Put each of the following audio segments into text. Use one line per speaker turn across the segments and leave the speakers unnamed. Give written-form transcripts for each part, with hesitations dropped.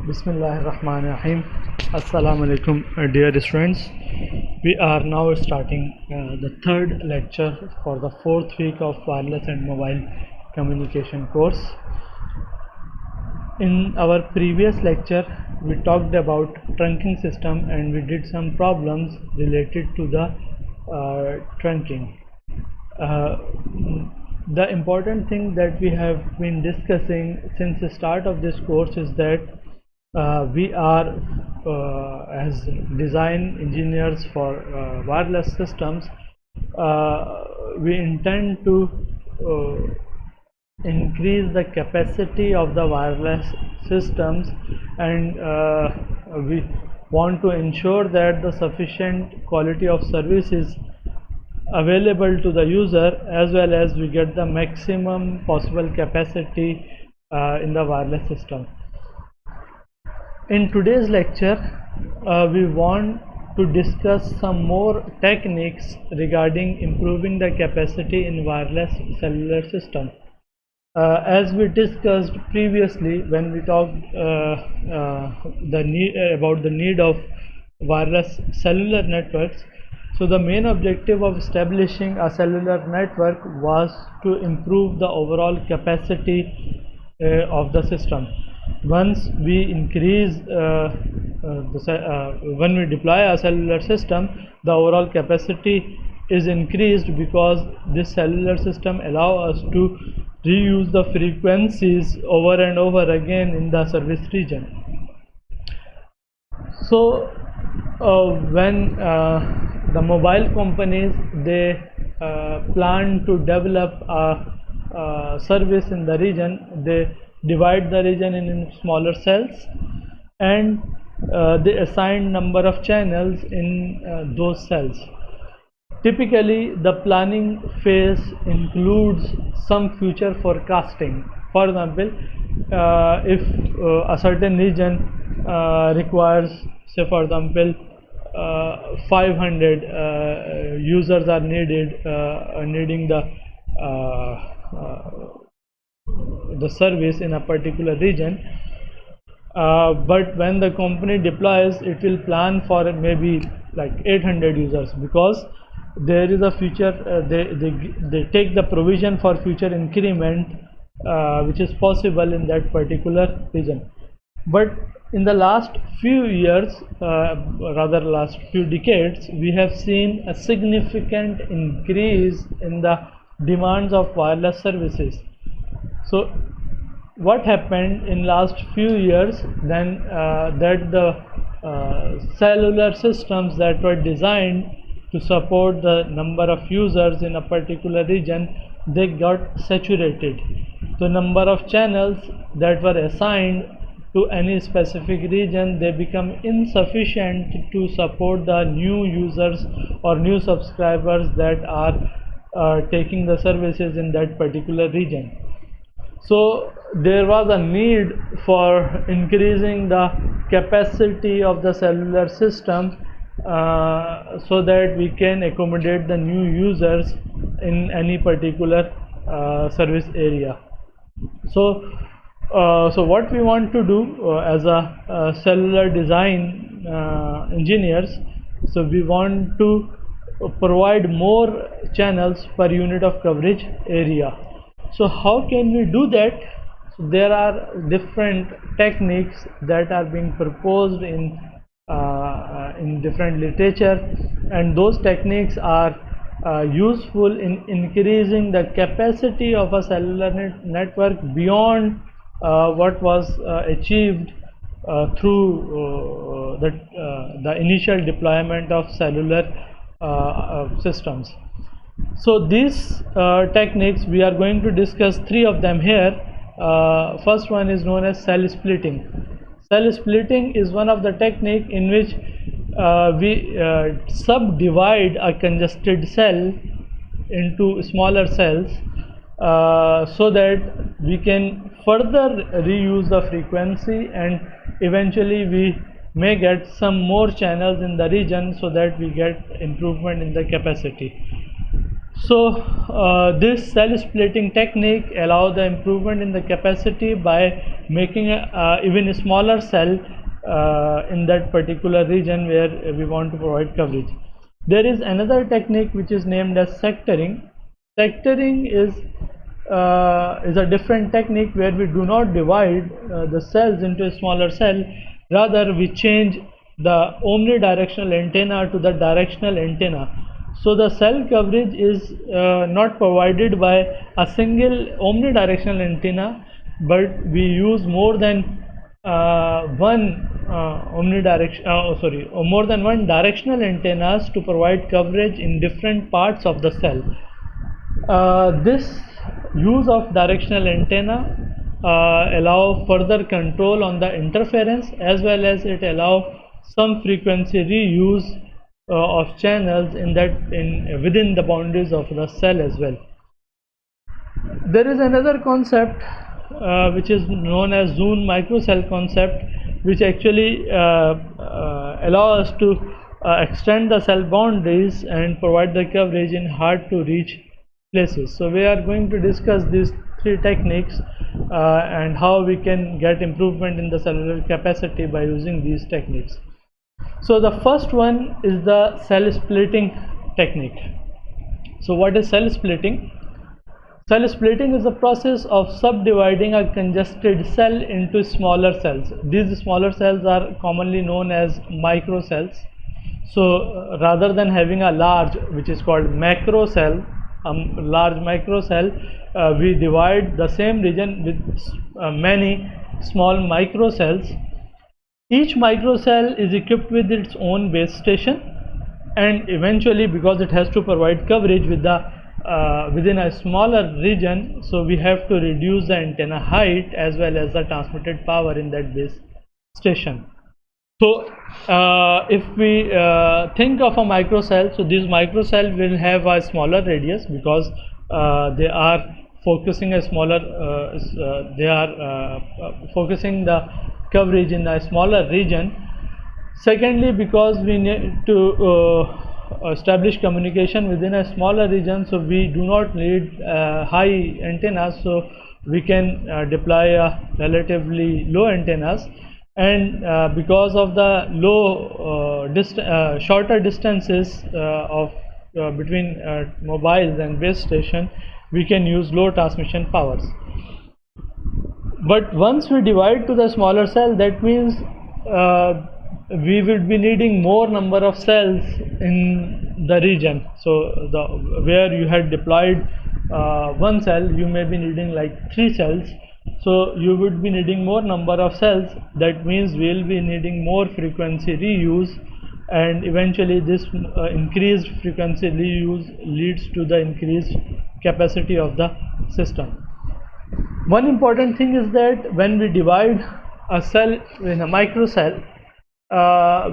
Bismillahirrahmanirrahim. Assalamu alaikum, dear students. We are now starting the third lecture for the fourth week of wireless and mobile communication course. In our previous lecture, we talked about trunking system and we did some problems related to the trunking. The important thing that we have been discussing since the start of this course is that we are as design engineers for wireless systems, we intend to increase the capacity of the wireless systems, and we want to ensure that the sufficient quality of service is available to the user, as well as we get the maximum possible capacity in the wireless system. In today's lecture, we want to discuss some more techniques regarding improving the capacity in wireless cellular system. As we discussed previously when we talked about the need of wireless cellular networks, so the main objective of establishing a cellular network was to improve the overall capacity of the system. Once we increase when we deploy a cellular system, the overall capacity is increased because this cellular system allows us to reuse the frequencies over and over again in the service region. So when the mobile companies, they plan to develop a service in the region, they divide the region in smaller cells, and they assign number of channels in those cells. Typically, the planning phase includes some future forecasting. For example, if a certain region requires, say for example, 500 users are needing the service in a particular region, but when the company deploys, it will plan for maybe like 800 users, because there is a future, they take the provision for future increment which is possible in that particular region. But in the last few years, rather last few decades, we have seen a significant increase in the demands of wireless services. So what happened in last few years, then that the cellular systems that were designed to support the number of users in a particular region, they got saturated. The number of channels that were assigned to any specific region, they become insufficient to support the new users or new subscribers that are taking the services in that particular region. So there was a need for increasing the capacity of the cellular system so that we can accommodate the new users in any particular service area. So what we want to do as a cellular design engineers, so we want to provide more channels per unit of coverage area. So how can we do that? So there are different techniques that are being proposed in different literature, and those techniques are useful in increasing the capacity of a cellular network beyond what was achieved through the initial deployment of cellular systems. So these techniques, we are going to discuss three of them here. First one is known as cell splitting. Cell splitting is one of the technique in which we subdivide a congested cell into smaller cells so that we can further reuse the frequency, and eventually we may get some more channels in the region so that we get improvement in the capacity. So this cell splitting technique allows the improvement in the capacity by making even a smaller cell in that particular region where we want to provide coverage. There is another technique which is named as sectoring. Sectoring is a different technique where we do not divide the cells into a smaller cell. Rather, we change the omnidirectional antenna to the directional antenna. So the cell coverage is not provided by a single omnidirectional antenna, but we use more than more than one directional antennas to provide coverage in different parts of the cell. This use of directional antenna allow further control on the interference, as well as it allow some frequency reuse of channels within the boundaries of the cell as well. There is another concept which is known as zone microcell concept, which actually allow us to extend the cell boundaries and provide the coverage in hard to reach places. So we are going to discuss these three techniques and how we can get improvement in the cellular capacity by using these techniques. So the first one is the cell splitting technique. So what is cell splitting? Cell splitting is the process of subdividing a congested cell into smaller cells. These smaller cells are commonly known as microcells. So rather than having a large, which is called macro cell, large microcell, we divide the same region with many small microcells. Each microcell is equipped with its own base station, and eventually, because it has to provide coverage within a smaller region, so we have to reduce the antenna height as well as the transmitted power in that base station. So if we think of a microcell, so this microcell will have a smaller radius because they are focusing focusing the coverage in a smaller region. Secondly, because we need to establish communication within a smaller region, so we do not need high antennas, so we can deploy a relatively low antennas. And because of the shorter distances between mobiles and base station, we can use low transmission powers. But once we divide to the smaller cell, that means we will be needing more number of cells in the region. So where you had deployed one cell, you may be needing like 3 cells. So you would be needing more number of cells. That means we will be needing more frequency reuse, and eventually this increased frequency reuse leads to the increased capacity of the system. One important thing is that when we divide a cell in a microcell,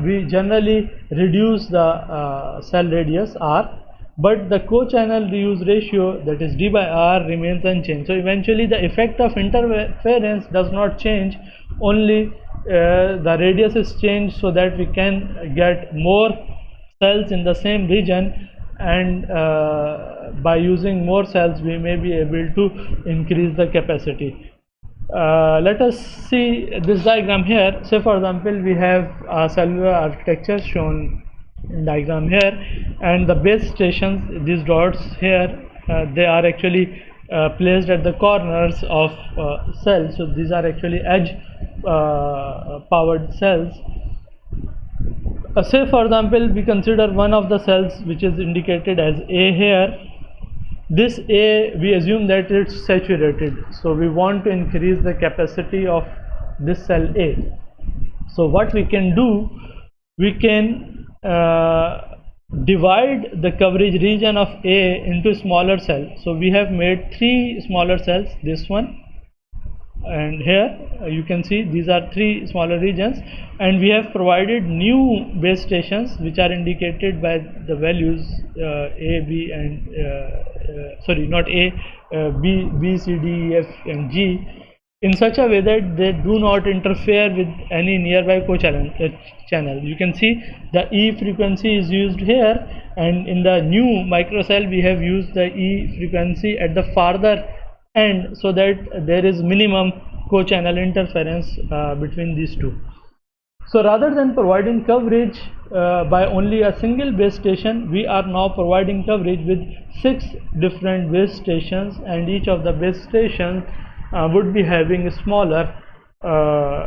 we generally reduce the cell radius r, but the co-channel reuse ratio, that is d by r, remains unchanged. So eventually the effect of interference does not change, only the radius is changed, so that we can get more cells in the same region, and by using more cells we may be able to increase the capacity. Let us see this diagram here. Say for example, we have a cellular architecture shown in diagram here, and the base stations, these dots here, they are actually placed at the corners of cells. So these are actually edge powered cells. Say for example, we consider one of the cells which is indicated as A here. This A, we assume that it's saturated, so we want to increase the capacity of this cell A. So what we can do, we can divide the coverage region of A into smaller cells. So we have made 3 smaller cells, this one, and here you can see these are 3 smaller regions, and we have provided new base stations which are indicated by the values A, B and sorry, not A, B, B, C, D, E, F and G, in such a way that they do not interfere with any nearby channel. You can see the E frequency is used here, and in the new microcell we have used the E frequency at the farther end, so that there is minimum co-channel interference between these two. So rather than providing coverage by only a single base station, we are now providing coverage with 6 different base stations, and each of the base stations would be having smaller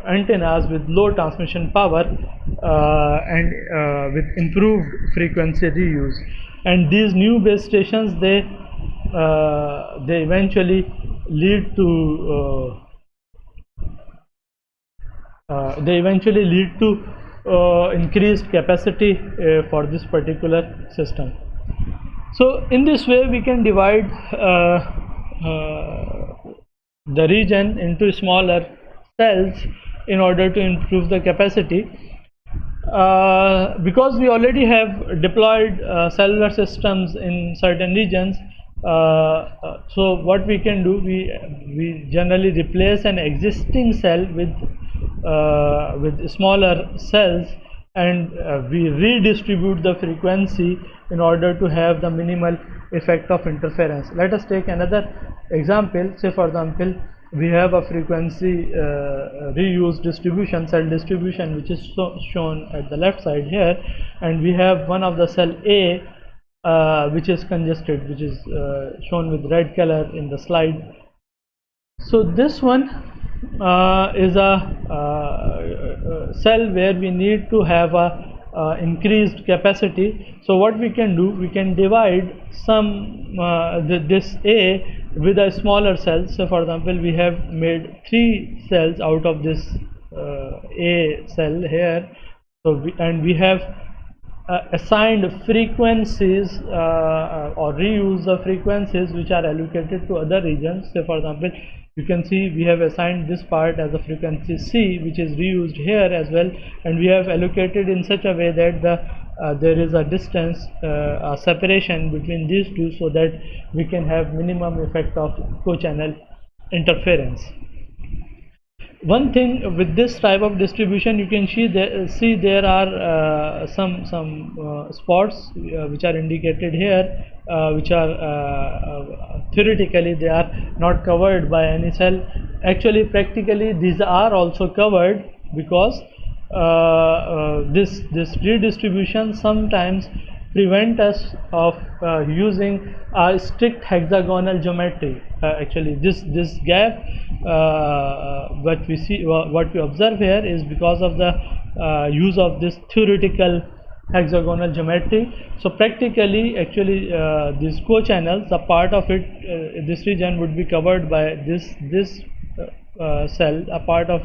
antennas with low transmission power and with improved frequency reuse. And these new base stations, they eventually lead to increased capacity for this particular system. So in this way we can divide the region into smaller cells in order to improve the capacity. Because we already have deployed cellular systems in certain regions, so what we can do, we generally replace an existing cell with smaller cells, and we redistribute the frequency in order to have the minimal effect of interference. Let us take another example. Say for example, we have a frequency reuse distribution, cell distribution, which is shown at the left side here, and we have one of the cell A which is congested, which is shown with red color in the slide. So this one is a cell where we need to have a increased capacity. So what we can do, we can divide this A with a smaller cell. So for example, we have made 3 cells out of this A cell here. So we have assigned frequencies or reuse the frequencies which are allocated to other regions. Say for example, you can see we have assigned this part as a frequency C, which is reused here as well, and we have allocated in such a way that there is a distance, a separation between these two, so that we can have minimum effect of co-channel interference. One thing with this type of distribution, you can see there are some spots which are indicated here, which are theoretically they are not covered by any cell. Actually, practically these are also covered, because this redistribution sometimes prevent us of using a strict hexagonal geometry. Actually, this gap what we observe here is because of the use of this theoretical hexagonal geometry. So practically, actually, these co-channels, a part of it, this region would be covered by this cell, a part of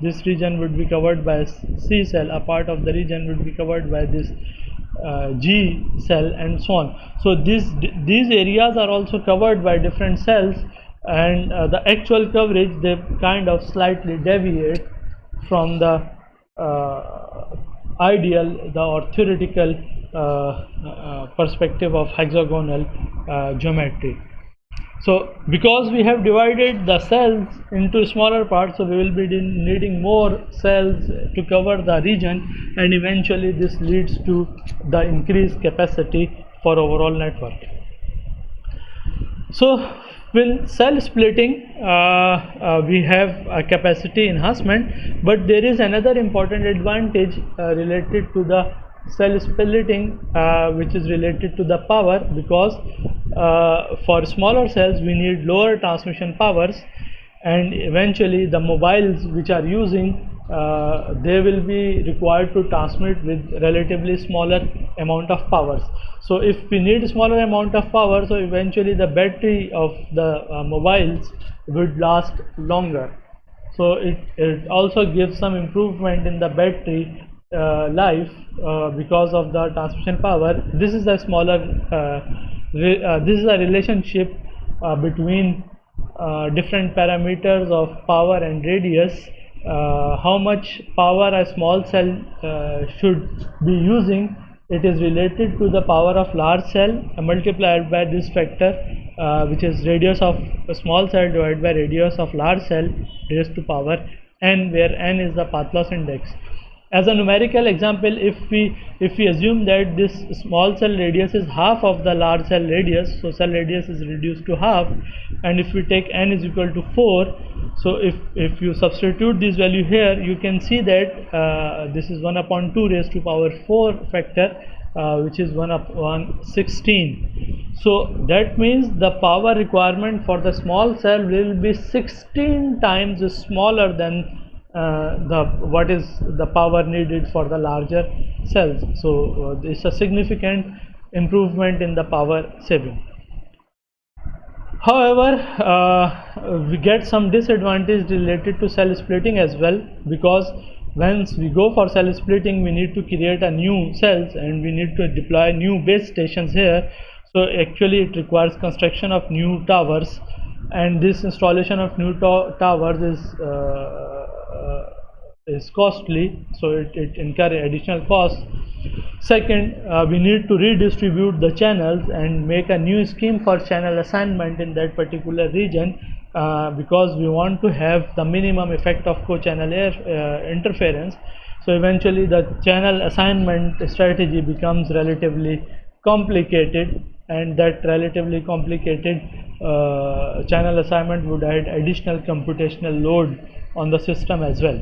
this region would be covered by C cell, a part of the region would be covered by this G cell, and so on. So these areas are also covered by different cells, and the actual coverage, they kind of slightly deviate from the ideal or theoretical perspective of hexagonal geometry. So because we have divided the cells into smaller parts, so we will be needing more cells to cover the region, and eventually this leads to the increased capacity for overall network. So with cell splitting, we have a capacity enhancement, but there is another important advantage related to the cell splitting, which is related to the power, because for smaller cells we need lower transmission powers, and eventually the mobiles which are using, they will be required to transmit with relatively smaller amount of powers. So if we need smaller amount of power, so eventually the battery of the mobiles would last longer. So it also gives some improvement in the battery life because of the transmission power. This is a smaller this is a relationship between different parameters of power and radius. How much power a small cell should be using, it is related to the power of large cell multiplied by this factor, which is radius of a small cell divided by radius of large cell raised to power n, where n is the path loss index. As a numerical example, if we assume that this small cell radius is half of the large cell radius, so cell radius is reduced to half, and if we take n is equal to 4, so if you substitute this value here, you can see that this is 1 upon 2 raised to power 4 factor, which is 1 upon 16. So that means the power requirement for the small cell will be 16 times smaller than what is the power needed for the larger cells. So it's a significant improvement in the power saving. However, we get some disadvantage related to cell splitting as well, because once we go for cell splitting, we need to create a new cells and we need to deploy new base stations here. So actually it requires construction of new towers, and this installation of new towers is costly, so it incurs additional costs. Second, we need to redistribute the channels and make a new scheme for channel assignment in that particular region, because we want to have the minimum effect of co-channel interference. So eventually the channel assignment strategy becomes relatively complicated, and that relatively complicated channel assignment would add additional computational load on the system as well.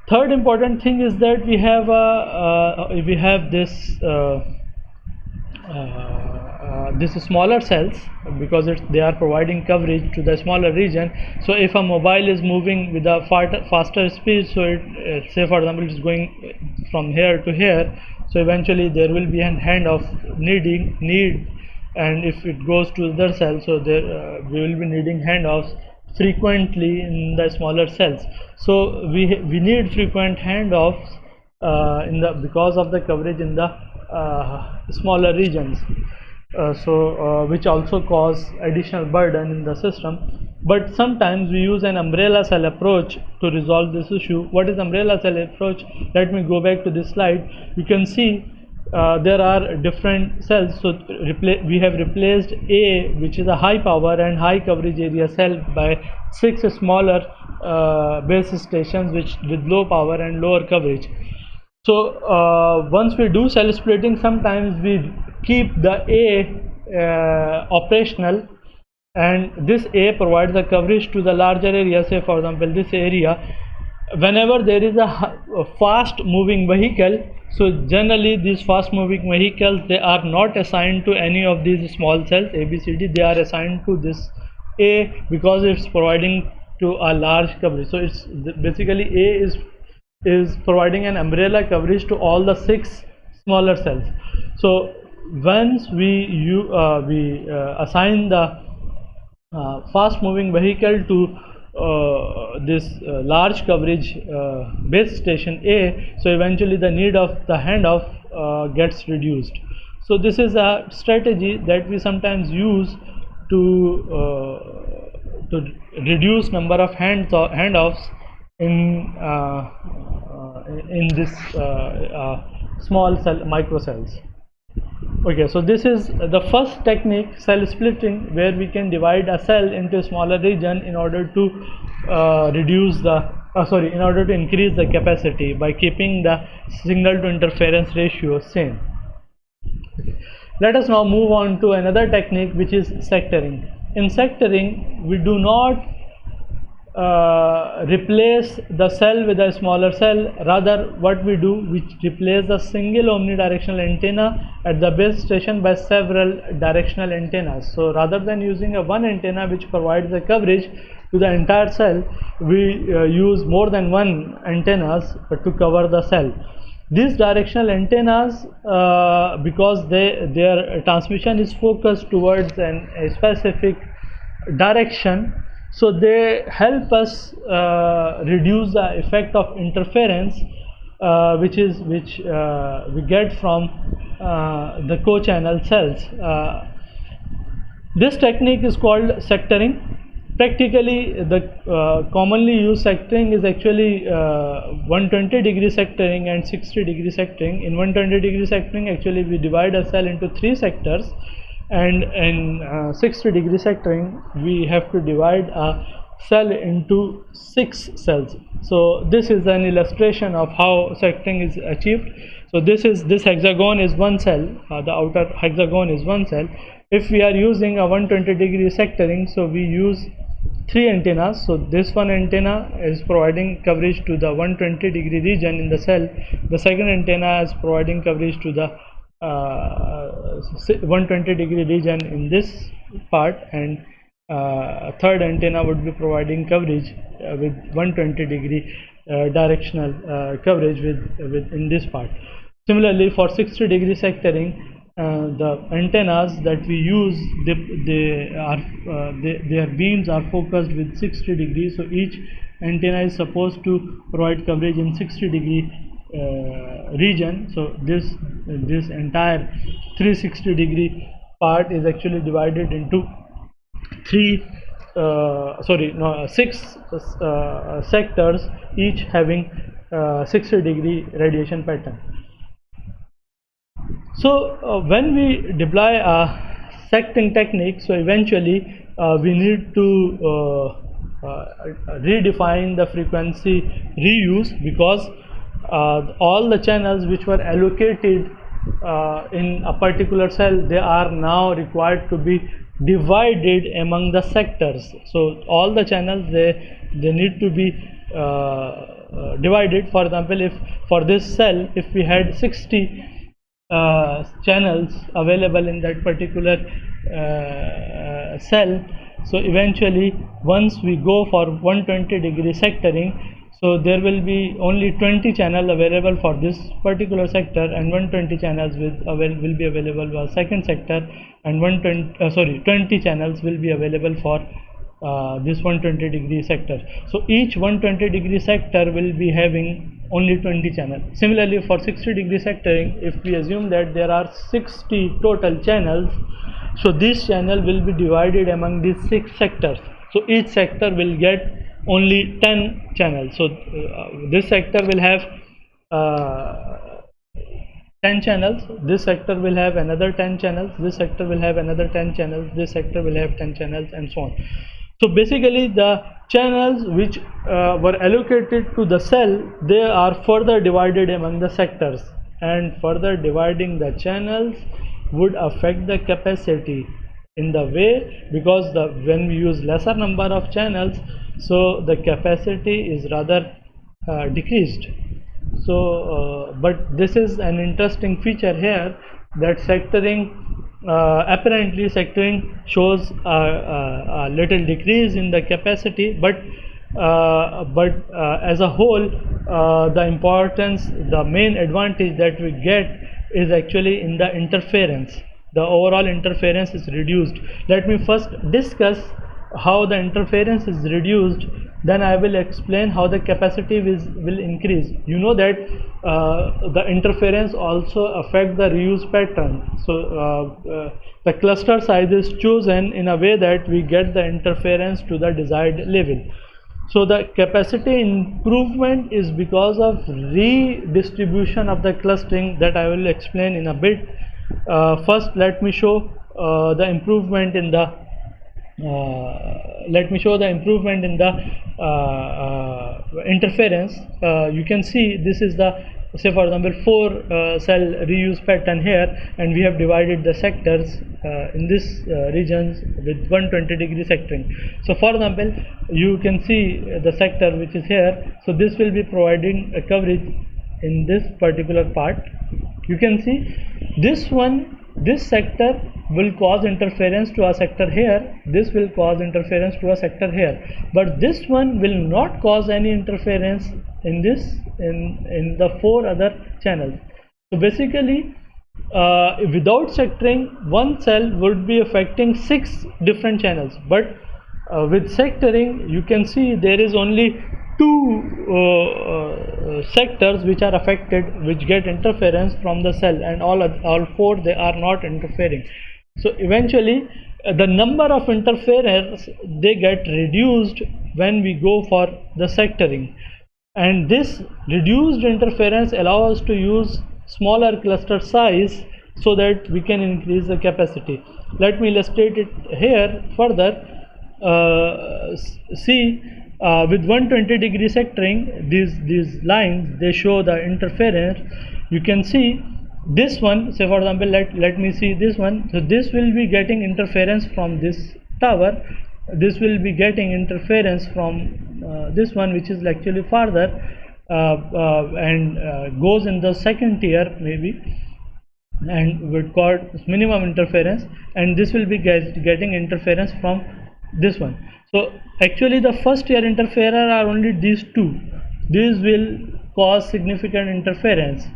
Third important thing is that we have this smaller cells, because they are providing coverage to the smaller region. So if a mobile is moving with a faster speed, so it say for example it is going from here to here, so eventually there will be a handoff need, and if it goes to other cells, so there we will be needing handoffs frequently in the smaller cells. So we need frequent handoffs because of the coverage in the smaller regions, which also cause additional burden in the system. But sometimes we use an umbrella cell approach to resolve this issue. What is umbrella cell approach? Let me go back to this slide. You can see there are different cells. So we have replaced A, which is a high power and high coverage area cell, by 6 smaller base stations with low power and lower coverage. So once we do cell splitting, sometimes we keep the A operational, and this A provides the coverage to the larger area. Say for example this area, whenever there is a fast moving vehicle, so generally these fast moving vehicles, they are not assigned to any of these small cells A, B, C, D. They are assigned to this A because it's providing to a large coverage. So it's basically A is providing an umbrella coverage to all the 6 smaller cells. So once we assign the fast moving vehicle to this large coverage base station A, so eventually the need of the handoff gets reduced. So this is a strategy that we sometimes use to reduce number of handoffs in this small cell microcells. Okay, so this is the first technique, cell splitting, where we can divide a cell into a smaller region in order to in order to increase the capacity by keeping the signal to interference ratio same. Okay. Let us now move on to another technique, which is sectoring. In sectoring, we do not replace the cell with a smaller cell. Rather, what we do, we replace the single omnidirectional antenna at the base station by several directional antennas. So rather than using a one antenna which provides the coverage to the entire cell, we use more than one antennas to cover the cell. These directional antennas, because their transmission is focused towards a specific direction, so they help us reduce the effect of interference which we get from the co-channel cells. This technique is called sectoring. Practically, the commonly used sectoring is actually 120-degree sectoring and 60-degree sectoring. In 120-degree sectoring, actually we divide a cell into 3 sectors, and in 60-degree sectoring we have to divide a cell into 6 cells. So this is an illustration of how sectoring is achieved. So this hexagon is one cell, the outer hexagon is one cell. If we are using a 120-degree sectoring, so we use 3 antennas. So this one antenna is providing coverage to the 120-degree region in the cell. The second antenna is providing coverage to the 120-degree region in this part, and third antenna would be providing coverage with 120-degree directional coverage with in this part. Similarly, for 60-degree sectoring, the antennas that we use, their beams are focused with 60 degrees. So each antenna is supposed to provide coverage in 60-degree region. So this entire 360-degree part is actually divided into six sectors, each having 60-degree radiation pattern. So when we deploy a sectoring technique, so eventually we need to redefine the frequency reuse, because all the channels which were allocated in a particular cell, they are now required to be divided among the sectors. So all the channels, they need to be divided. For example, if for this cell, if we had 60 channels available in that particular cell, so eventually once we go for 120-degree sectoring, so there will be only 20 channels available for this particular sector, and 120 channels will be available for second sector, and 20 channels will be available for this 120-degree sector. So each 120-degree sector will be having only 20 channels. Similarly, for 60-degree sectoring, if we assume that there are 60 total channels, so this channel will be divided among these 6 sectors. So each sector will get only 10 channels. So this sector will have 10 channels, this sector will have another 10 channels, this sector will have another 10 channels, this sector will have 10 channels, and so on. So basically, the channels which were allocated to the cell, they are further divided among the sectors, and further dividing the channels would affect the capacity in the way, because when we use lesser number of channels, so the capacity is rather decreased. So but this is an interesting feature here, that sectoring, apparently sectoring shows a little decrease in the capacity, but as a whole, the main advantage that we get is actually in the interference. The overall interference is reduced. Let me first discuss how the interference is reduced, then I will explain how the capacity will increase. You know that the interference also affects the reuse pattern. So the cluster size is chosen in a way that we get the interference to the desired level. So the capacity improvement is because of redistribution of the clustering, that I will explain in a bit. First, let me show the improvement in the interference. You can see this is the, say for example, 4 cell reuse pattern here, and we have divided the sectors in this regions with 120-degree sectoring. So for example, you can see the sector which is here, so this will be providing a coverage in this particular part. You can see this sector will cause interference to a sector here, this will cause interference to a sector here, but this one will not cause any interference in the 4 other channels. So basically, without sectoring, one cell would be affecting 6 different channels, but with sectoring, you can see there is only 2 sectors which are affected, which get interference from the cell, and all 4 they are not interfering. So eventually the number of interference, they get reduced when we go for the sectoring, and this reduced interference allows us to use smaller cluster size so that we can increase the capacity. Let me illustrate it here further. see, with 120-degree sectoring, these lines, they show the interference. You can see this one, say for example, let me see this one. So this will be getting interference from this tower, this will be getting interference from this one, which is actually farther, and goes in the second tier maybe, and would call minimum interference, and this will be getting interference from this one. So actually the first tier interferer are only these two. These will cause significant interference.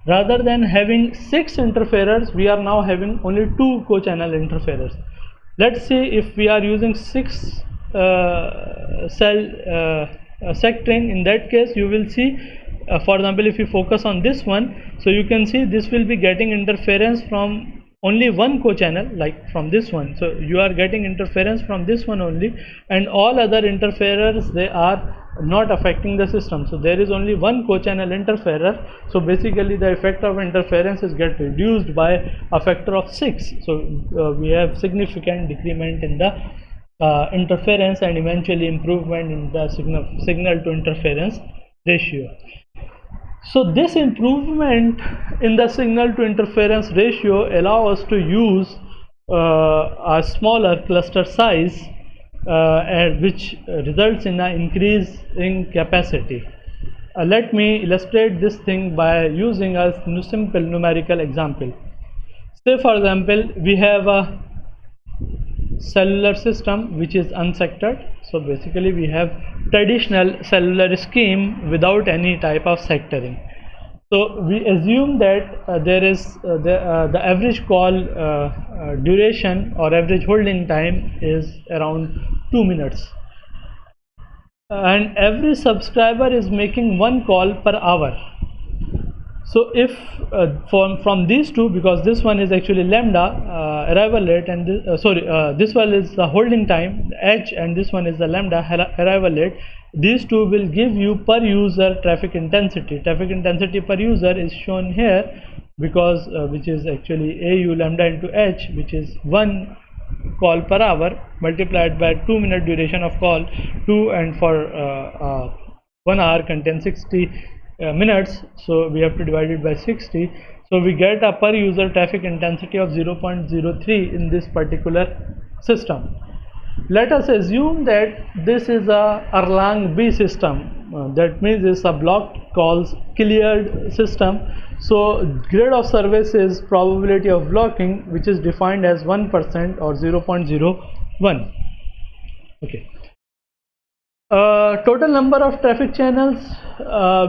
Rather than having 6 interferers, we are now having only 2 co-channel interferers. Let's see if we are using 6 cell sectoring. In that case, you will see, for example, if you focus on this one, so you can see this will be getting interference from only one co-channel, like from this one. So you are getting interference from this one only, and all other interferers, they are not affecting the system. So there is only one co-channel interferer. So basically the effect of interference is get reduced by a factor of 6. So we have significant decrement in the interference, and eventually improvement in the signal to interference ratio. So this improvement in the signal to interference ratio allow us to use a smaller cluster size, which results in an increase in capacity. Let me illustrate this thing by using a simple numerical example. Say for example, we have a cellular system which is unsectored. So basically we have traditional cellular scheme without any type of sectoring. So we assume that there is the average call duration or average holding time is around 2 minutes, and every subscriber is making 1 call per hour. So if from these two, because this one is actually lambda arrival rate, and this one is the holding time h, and this one is the lambda arrival rate, these two will give you per user traffic intensity. Traffic intensity per user is shown here, because which is actually AU lambda into h, which is 1 call per hour multiplied by 2 minute duration of call, 2, and for 1 hour contains 60 minutes, so we have to divide it by 60. So we get a per user traffic intensity of 0.03 in this particular system. Let us assume that this is a Erlang B system, that means it's a blocked calls cleared system. So grade of service is probability of blocking, which is defined as 1% or 0.01. Okay. Total number of traffic channels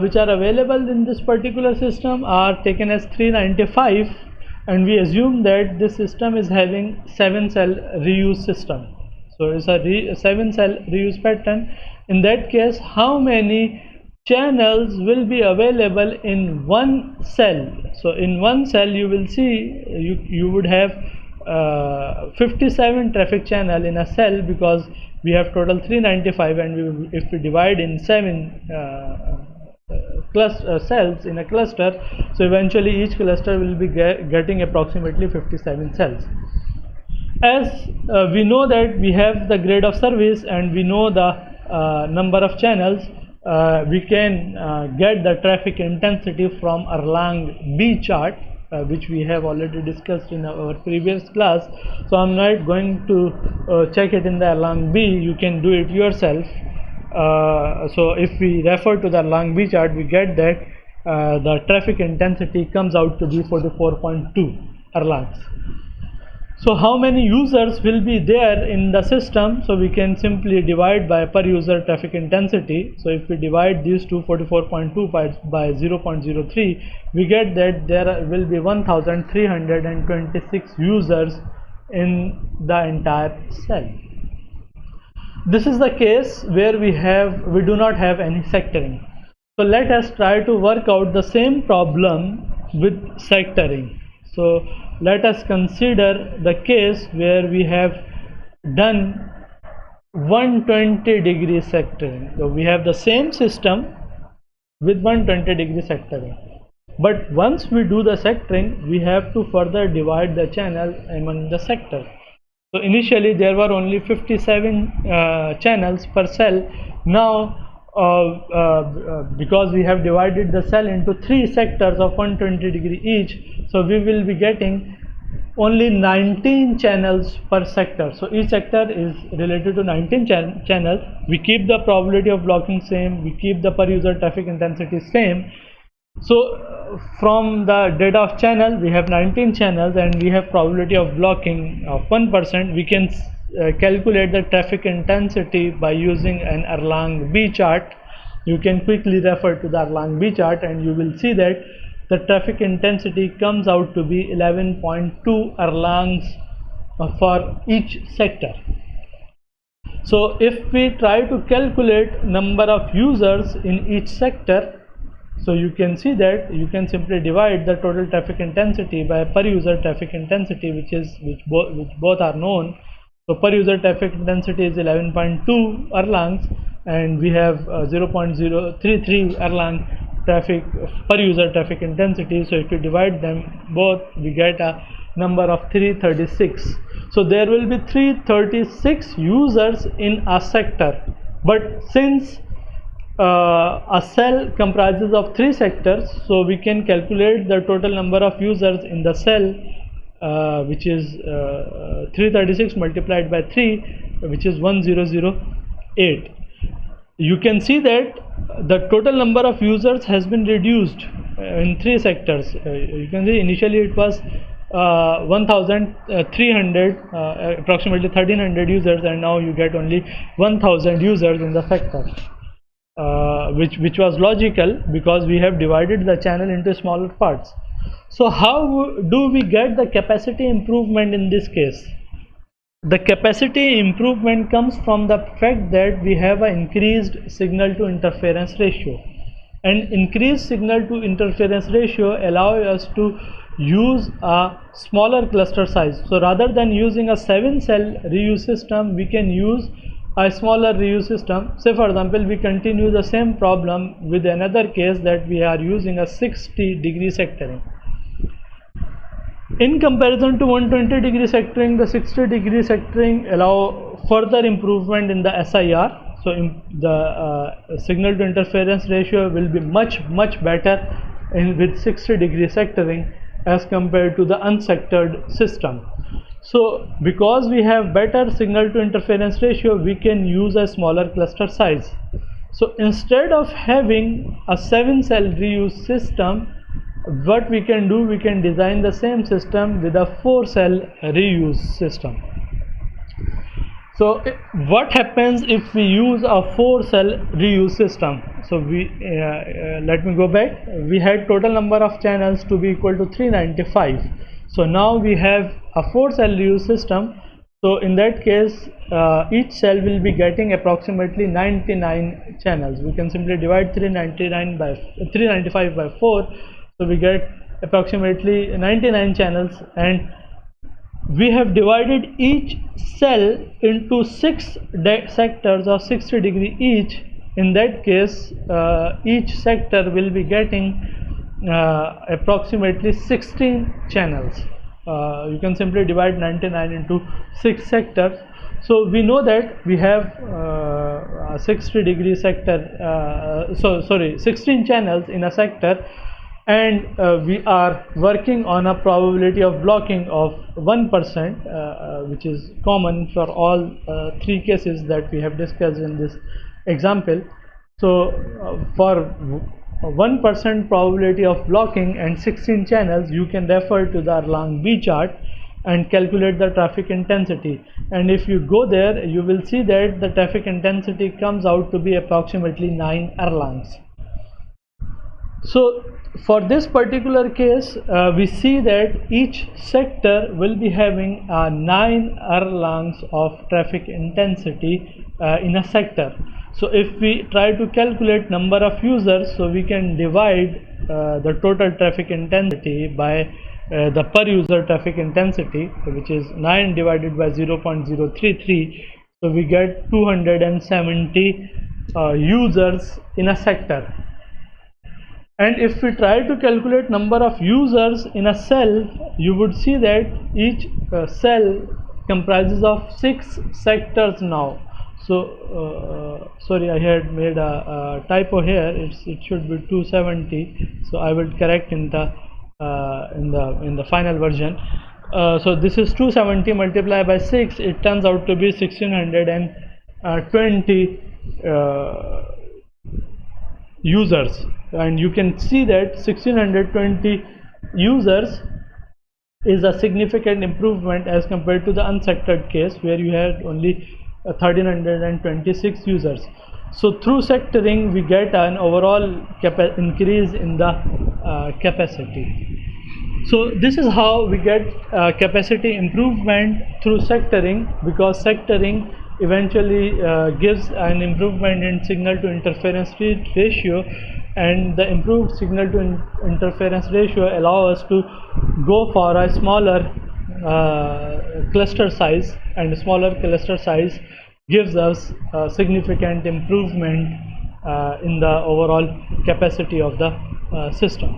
which are available in this particular system are taken as 395, and we assume that this system is having 7 cell reuse system. So it's a 7 cell reuse pattern. In that case, how many channels will be available in one cell? So in one cell you will see you would have 57 traffic channel in a cell, because we have total 395, and if we divide in 7 cells in a cluster, so eventually each cluster will be getting approximately 57 cells. As we know that we have the grade of service and we know the number of channels, we can get the traffic intensity from Erlang B chart, which we have already discussed in our previous class. So I'm not going to check it in the Erlang B, you can do it yourself. So if we refer to the Erlang B chart, we get that the traffic intensity comes out to be 44.2 Erlangs. So how many users will be there in the system? So we can simply divide by per user traffic intensity. So if we divide these two, 44.2 by 0.03, we get that there will be 1326 users in the entire cell. This is the case where we do not have any sectoring. So let us try to work out the same problem with sectoring. So let us consider the case where we have done 120-degree sectoring. So we have the same system with 120-degree sectoring, but once we do the sectoring, we have to further divide the channel among the sectors. So initially there were only 57 channels per cell. Now because we have divided the cell into 3 sectors of 120 degree each, so we will be getting only 19 channels per sector. So each sector is related to 19 channels. We keep the probability of blocking same, we keep the per user traffic intensity same. So from the data of channel, we have 19 channels and we have probability of blocking of 1%. We can calculate the traffic intensity by using an Erlang B chart. You can quickly refer to the Erlang B chart and you will see that the traffic intensity comes out to be 11.2 Erlangs for each sector. So if we try to calculate number of users in each sector, so you can see that you can simply divide the total traffic intensity by per user traffic intensity, which both are known. So per user traffic intensity is 11.2 Erlangs and we have 0.033 Erlang traffic per user traffic intensity. So if you divide them both, we get a number of 336. So there will be 336 users in a sector, but since a cell comprises of 3 sectors, so we can calculate the total number of users in the cell, which is 336 multiplied by 3, which is 1008. You can see that the total number of users has been reduced in 3 sectors. You can see initially it was 1300, approximately 1300 users, and now you get only 1000 users in the sector. Which was logical because we have divided the channel into smaller parts. So how do we get the capacity improvement in this case? The capacity improvement comes from the fact that we have an increased signal to interference ratio, and increased signal to interference ratio allows us to use a smaller cluster size. So rather than using a 7-cell reuse system, we can use a smaller reuse system. Say for example, we continue the same problem with another case that we are using a 60 degree sectoring. In comparison to 120 degree sectoring, the 60 degree sectoring allow further improvement in the SIR. So the signal to interference ratio will be much better with 60 degree sectoring as compared to the unsectored system. So because we have better signal to interference ratio, we can use a smaller cluster size. So instead of having a 7-cell reuse system, what we can do, we can design the same system with a 4-cell reuse system. So what happens if we use a 4-cell reuse system? So we let me go back. We had total number of channels to be equal to 395. So now we have a 4-cell reuse system. So in that case, each cell will be getting approximately 99 channels. We can simply divide 395 by 4. So we get approximately 99 channels, and we have divided each cell into 6 sectors of 60 degree each. In that case, each sector will be getting approximately 16 channels. You can simply divide 99 into 6 sectors. So we know that we have a 60 degree sector, 16 channels in a sector, and we are working on a probability of blocking of 1%, which is common for all 3 cases that we have discussed in this example. So for 1% probability of blocking and 16 channels, you can refer to the Erlang B chart and calculate the traffic intensity. And if you go there, you will see that the traffic intensity comes out to be approximately 9 Erlangs. So for this particular case, we see that each sector will be having 9 Erlangs of traffic intensity in a sector. So if we try to calculate number of users, so we can divide the total traffic intensity by the per user traffic intensity, which is 9 divided by 0.033. So we get 270 users in a sector. And if we try to calculate number of users in a cell, you would see that each cell comprises of 6 sectors now. So sorry, I had made a typo here. It should be 270. So I will correct in the final version. So this is 270 multiplied by 6. It turns out to be 1620 users, and you can see that 1620 users is a significant improvement as compared to the unsectored case where you had only 1326 users. So through sectoring we get an overall increase in the capacity. So this is how we get capacity improvement through sectoring, because sectoring eventually gives an improvement in signal to interference ratio, and the improved signal to interference ratio allow us to go for a smaller cluster size, and a smaller cluster size gives us a significant improvement in the overall capacity of the system.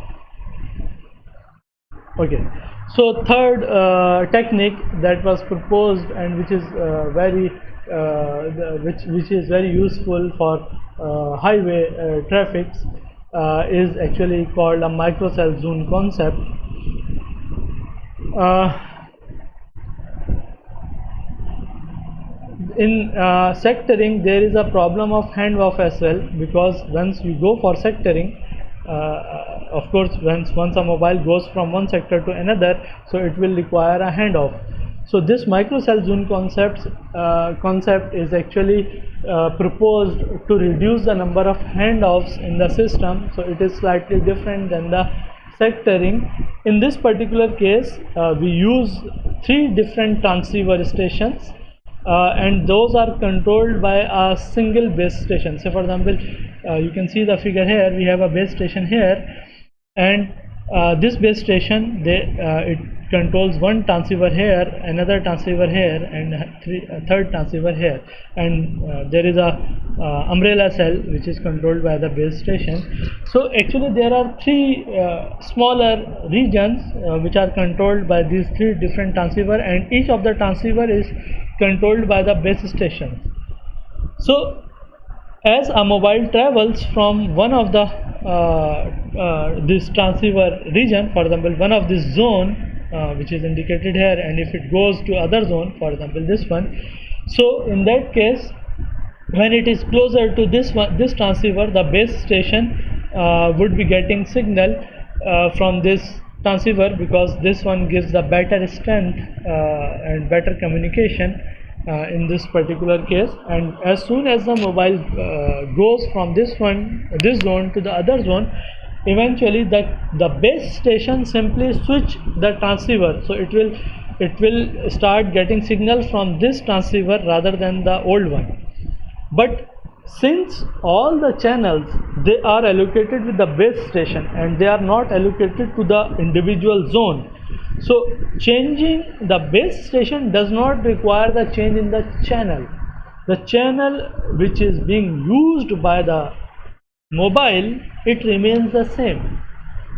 Okay, so third technique that was proposed, and which is which is very useful for highway traffic, is actually called a microcell zone concept. In sectoring there is a problem of handoff as well, because once you go for sectoring, of course once a mobile goes from one sector to another, so it will require a handoff. So this microcell zone concept is actually proposed to reduce the number of handoffs in the system, so it is slightly different than the sectoring. In this particular case we use 3 different transceiver stations, and those are controlled by a single base station. So for example, you can see the figure here, we have a base station here, and this base station it controls one transceiver here, another transceiver here, and a third transceiver here, and there is a umbrella cell which is controlled by the base station. So actually there are 3 smaller regions which are controlled by these 3 different transceiver, and each of the transceiver is controlled by the base station. So as a mobile travels from one of the this transceiver region, for example one of this zone which is indicated here, and if it goes to other zone, for example this one, so in that case when it is closer to this transceiver, the base station would be getting signal from this transceiver, because this one gives the better strength and better communication in this particular case. And as soon as the mobile goes from this zone to the other zone, eventually the base station simply switch the transceiver, so it will start getting signal from this transceiver rather than the old one. But since all the channels they are allocated with the base station and they are not allocated to the individual zone, so changing the base station does not require the change in the channel. The channel which is being used by the mobile, it remains the same,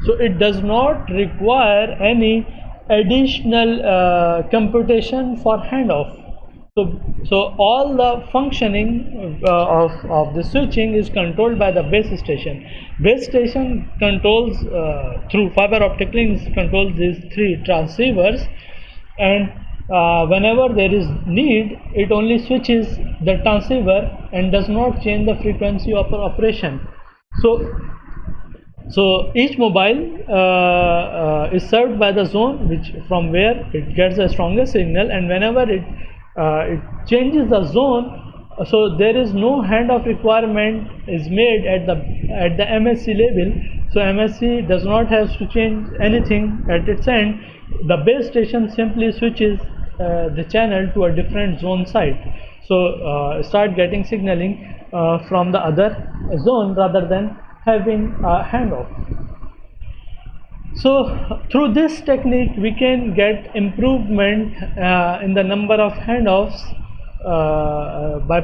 so it does not require any additional computation for handoff. So all the functioning of the switching is controlled by the base station. Base station controls through fiber optic links, controls these 3 transceivers, and whenever there is need, it only switches the transceiver and does not change the frequency of operation. So each mobile is served by the zone from where it gets the strongest signal, and whenever it changes the zone, so there is no handoff requirement is made at the MSC level. So MSC does not have to change anything at its end. The base station simply switches the channel to a different zone site, so start getting signaling from the other zone rather than having a handoff. So through this technique we can get improvement in the number of handoffs by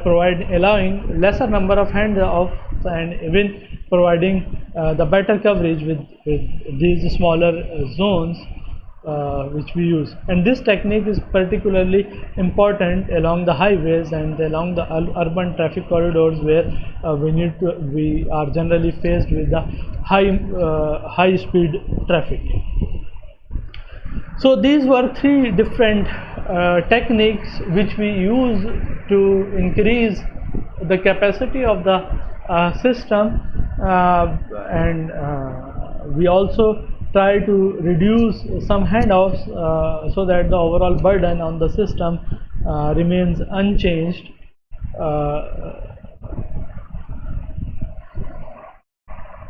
allowing lesser number of handoffs, and even providing the better coverage with these smaller zones which we use, and this technique is particularly important along the highways and along the urban traffic corridors where we are generally faced with the high speed traffic. So these were three different techniques which we use to increase the capacity of the system, and we also try to reduce some handoffs so that the overall burden on the system remains unchanged.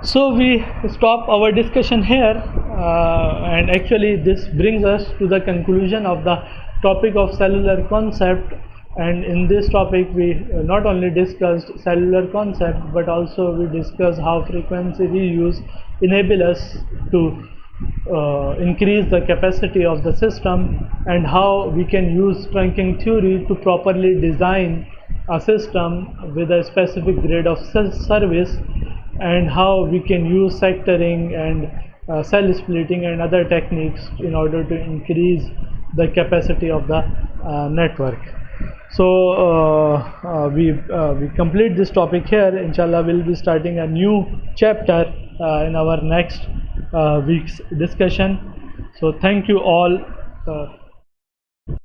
So we stop our discussion here, and actually this brings us to the conclusion of the topic of cellular concept. And in this topic we not only discussed cellular concept, but also we discussed how frequency reuse enable us to increase the capacity of the system, and how we can use trunking theory to properly design a system with a specific grade of service, and how we can use sectoring and cell splitting and other techniques in order to increase the capacity of the network. So we complete this topic here. Inshallah, we'll be starting a new chapter in our next week's discussion. So thank you all.